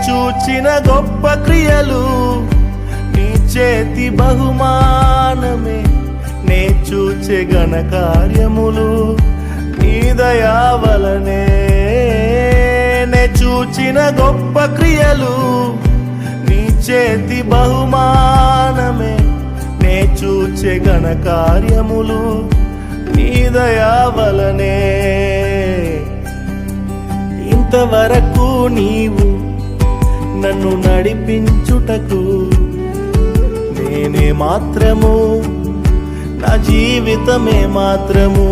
చూచిన గొప్ప క్రియలు నీ చేతి బహుమానమే, నే చూచే ఘన కార్యములు నీ దయా వలనే. నే చూచిన గొప్ప క్రియలు నీ చేతి బహుమానమే, నే చూచే ఘన కార్యములు నీ దయా వలనే. ఇంతవరకు నీవు నన్ను నడిపించుటకు నేనే మాత్రము, నా జీవితమే మాత్రము